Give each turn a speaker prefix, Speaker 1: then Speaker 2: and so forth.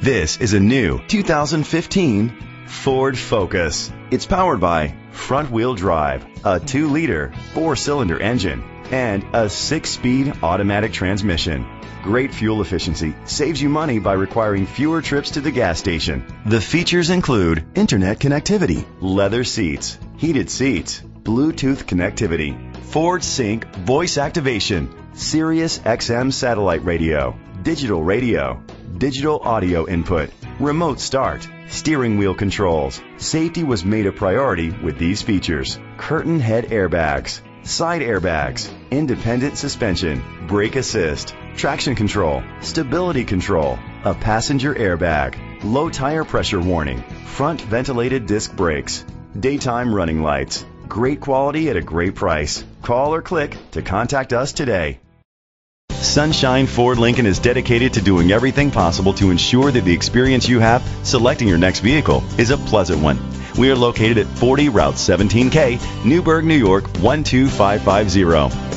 Speaker 1: This is a new 2015 Ford Focus. It's powered by front-wheel drive, a 2-liter, 4-cylinder engine, and a 6-speed automatic transmission. Great fuel efficiency saves you money by requiring fewer trips to the gas station. The features include internet connectivity, leather seats, heated seats, Bluetooth connectivity, Ford Sync voice activation, Sirius XM satellite radio, digital audio input, remote start, steering wheel controls. Safety was made a priority with these features: curtain head airbags, side airbags, independent suspension, brake assist, traction control, stability control, a passenger airbag, low tire pressure warning, front ventilated disc brakes, daytime running lights. Great quality at a great price. Call or click to contact us today. Sunshine Ford Lincoln is dedicated to doing everything possible to ensure that the experience you have selecting your next vehicle is a pleasant one. We are located at 40 Route 17K, Newburgh, New York 12550.